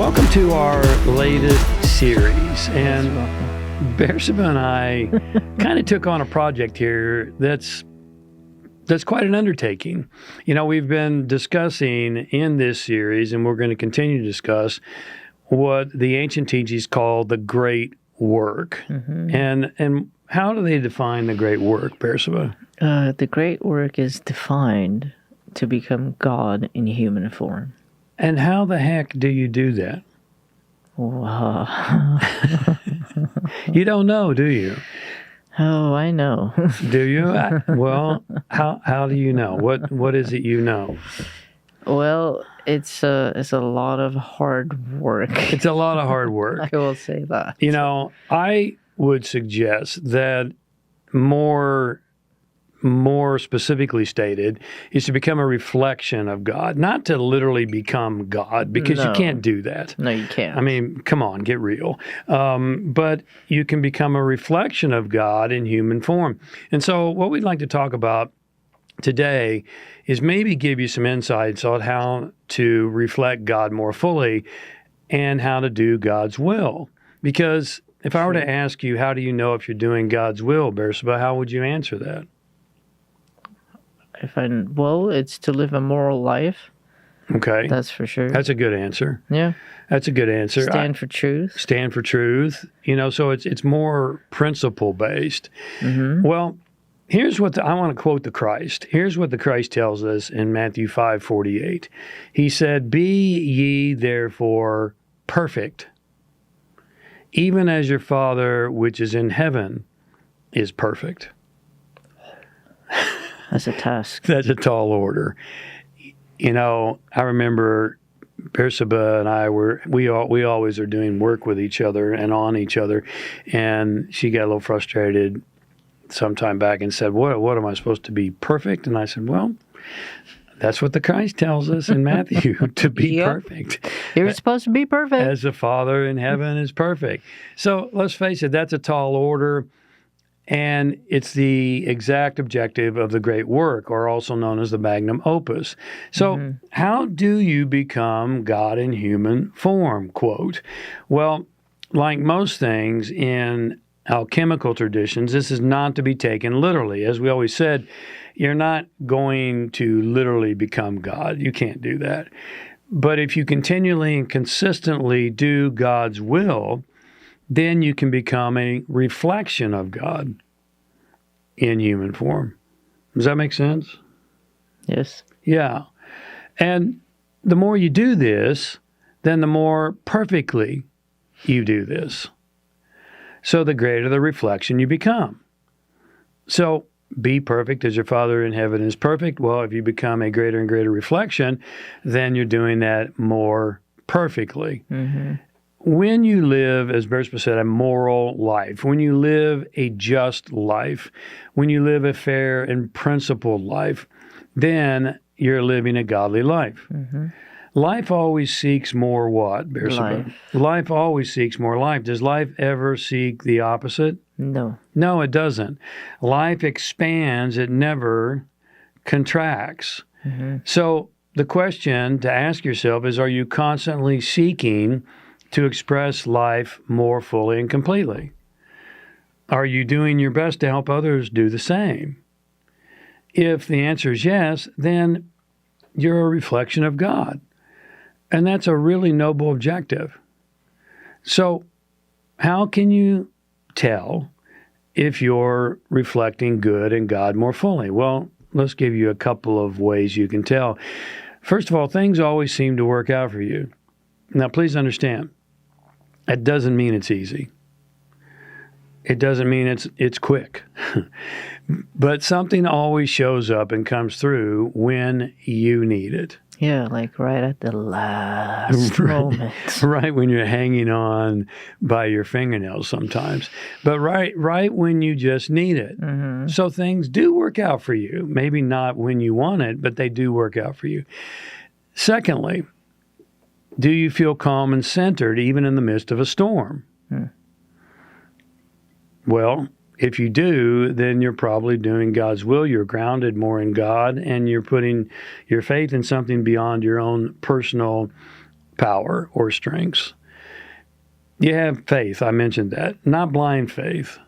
Welcome to our latest series. And Beersheba and I kind of took on a project here that's quite an undertaking. You know, we've been discussing in this series, and we're going to continue to discuss what the ancient teachings call the great work. And how do they define the great work, Beersheba? The great work is defined to become God in human form. And how the heck do you do that? Wow. You don't know, do you? Oh, I know. Do you? Well, how do you know? What is it you know? Well, it's a lot of hard work. It's a lot of hard work. I will say that. You know, I would suggest that more specifically stated is to become a reflection of God, not to literally become God, because you can't do that. No, you can't. I mean, come on, get real. But you can become a reflection of God in human form. And so what we'd like to talk about today is maybe give you some insights on how to reflect God more fully and how to do God's will. Because if I were to ask you, how do you know if you're doing God's will, Beersheba, how would you answer that? It's to live a moral life. Okay. That's for sure. That's a good answer. Yeah. That's a good answer. Stand for truth. Stand for truth. You know, so it's more principle based. Well, here's what I want to quote the Christ. Here's what the Christ tells us in Matthew 5:48. He said, "Be ye therefore perfect, even as your Father which is in heaven is perfect." That's a task. That's a tall order. You know, I remember Beersheba and I we always are doing work with each other and on each other, and she got a little frustrated sometime back and said, "What am I supposed to be, perfect?" And I said, "Well, that's what the Christ tells us in Matthew, to be perfect. You're supposed to be perfect. As the Father in heaven is perfect." So let's face it, that's a tall order. And it's the exact objective of the great work, or also known as the magnum opus. So how do you become God in human form, quote? Well, like most things in alchemical traditions, this is not to be taken literally. As we always said, you're not going to literally become God. You can't do that. But if you continually and consistently do God's will, then you can become a reflection of God in human form. Does that make sense? Yes. Yeah. And the more you do this, then the more perfectly you do this. So the greater the reflection you become. So be perfect as your Father in heaven is perfect. Well, if you become a greater and greater reflection, then you're doing that more perfectly. When you live, as Beersheba said, a moral life, when you live a just life, when you live a fair and principled life, then you're living a godly life. Life always seeks more what, Beersheba? Life always seeks more life. Does life ever seek the opposite? No. No, it doesn't. Life expands. It never contracts. So the question to ask yourself is, are you constantly seeking to express life more fully and completely? Are you doing your best to help others do the same? If the answer is yes, then you're a reflection of God. And that's a really noble objective. So how can you tell if you're reflecting good and God more fully? Well, let's give you a couple of ways you can tell. First of all, things always seem to work out for you. Now, please understand, that doesn't mean it's easy. It doesn't mean it's quick. But something always shows up and comes through when you need it. Yeah, like right at the last moment. Right when you're hanging on by your fingernails sometimes. But right when you just need it. So things do work out for you. Maybe not when you want it, but they do work out for you. Secondly, do you feel calm and centered even in the midst of a storm? Well, if you do, then you're probably doing God's will. You're grounded more in God, and you're putting your faith in something beyond your own personal power or strengths. You have faith. I mentioned that. Not blind faith,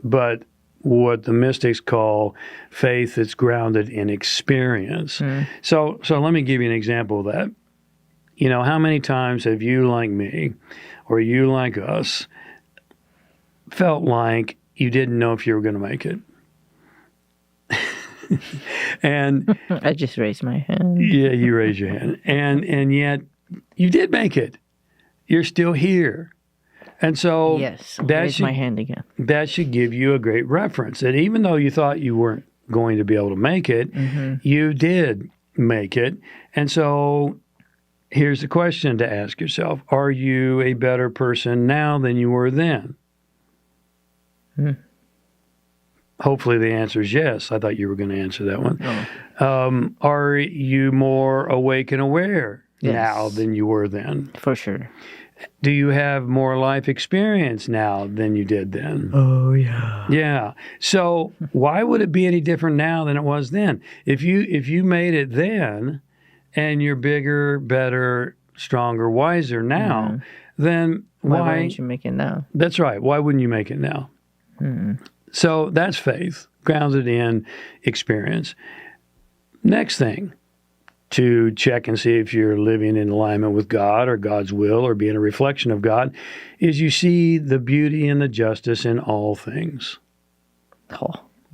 but what the mystics call faith that's grounded in experience. So let me give you an example of that. How many times have you, like me, or you, like us, felt like you didn't know if you were going to make it? And I just raised my hand. yeah, you raised your hand. And yet you did make it. You're still here. And so Yes, raise my hand again. That should give you a great reference that even though you thought you weren't going to be able to make it, you did make it. And so here's the question to ask yourself. Are you a better person now than you were then? Hopefully the answer is yes. I thought you were going to answer that one. Oh. Are you more awake and aware now than you were then? For sure. Do you have more life experience now than you did then? Oh, yeah. Yeah. So why would it be any different now than it was then? If you made it then and you're bigger, better, stronger, wiser now, then Why wouldn't you make it now? That's right. Why wouldn't you make it now? So that's faith, grounded in experience. Next thing, to check and see if you're living in alignment with God or God's will or being a reflection of God, is you see the beauty and the justice in all things.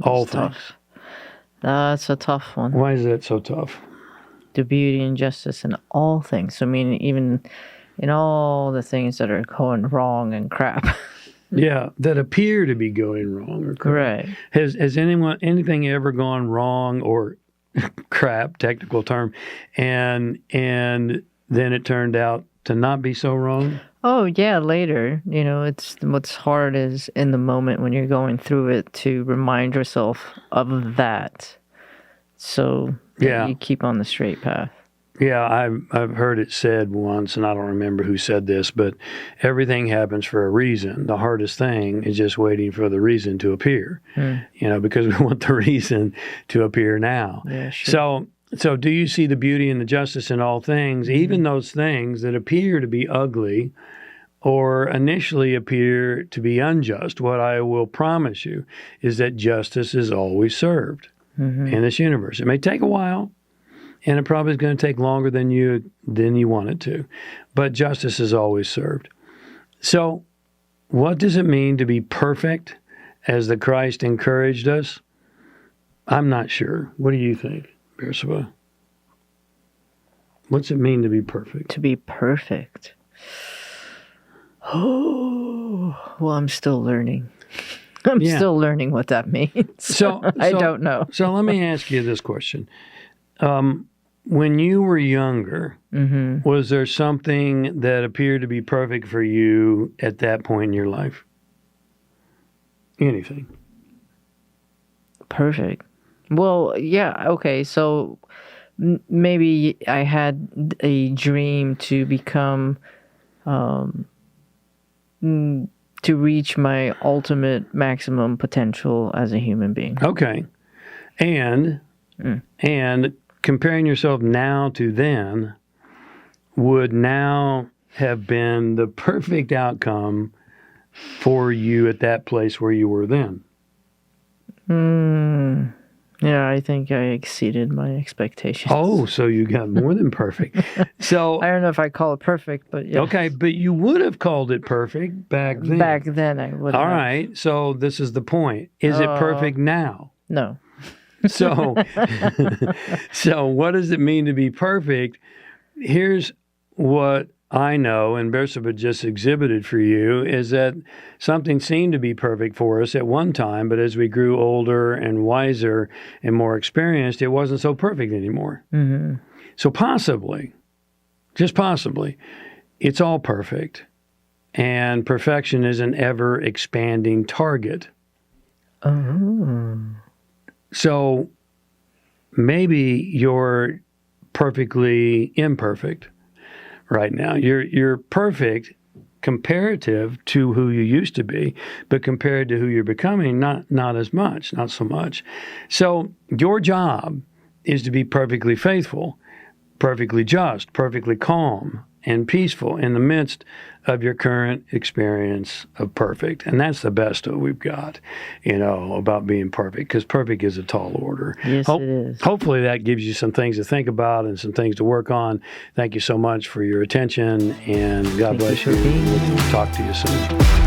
All things. That's a tough one. Why is that so tough? The beauty and justice in all things. I mean, even in all the things that are going wrong and crap. Yeah, that appear to be going wrong or crap. Right. Has anything ever gone wrong or crap, technical term, and then it turned out to not be so wrong? Oh, yeah, later. It's what's hard is in the moment when you're going through it to remind yourself of that. So that you keep on the straight path. Yeah, I've heard it said once, and I don't remember who said this, but everything happens for a reason. The hardest thing is just waiting for the reason to appear, because we want the reason to appear now. Yeah, sure. So do you see the beauty and the justice in all things, even those things that appear to be ugly or initially appear to be unjust? What I will promise you is that justice is always served in this universe. It may take a while. And it probably is going to take longer than you want it to. But justice is always served. So what does it mean to be perfect as the Christ encouraged us? I'm not sure. What do you think, Bersaba? What's it mean to be perfect? To be perfect. Oh, well, I'm still learning. I'm still learning what that means. So I don't know. So let me ask you this question. When you were younger, was there something that appeared to be perfect for you at that point in your life? Anything? Perfect. Well, yeah, okay. So maybe I had a dream to become, to reach my ultimate maximum potential as a human being. Okay. And comparing yourself now to then would now have been the perfect outcome for you at that place where you were then. Yeah, I think I exceeded my expectations. Oh, so you got more than perfect. So I don't know if I call it perfect, but yeah. Okay, but you would have called it perfect back then. Back then I would have. All right, so this is the point. Is it perfect now? No. So what does it mean to be perfect? Here's what I know, and Bersaba just exhibited for you, is that something seemed to be perfect for us at one time, but as we grew older and wiser and more experienced, it wasn't so perfect anymore. So possibly, just possibly, it's all perfect, and perfection is an ever-expanding target. So maybe you're perfectly imperfect right now. You're perfect comparative to who you used to be, but compared to who you're becoming, not as much, not so much. So your job is to be perfectly faithful, perfectly just, perfectly calm, and peaceful in the midst of your current experience of perfect. And that's the best that we've got, about being perfect, because perfect is a tall order. Yes, it is. Hopefully that gives you some things to think about and some things to work on. Thank you so much for your attention, and God bless you. Thank you for being here. We'll talk to you soon.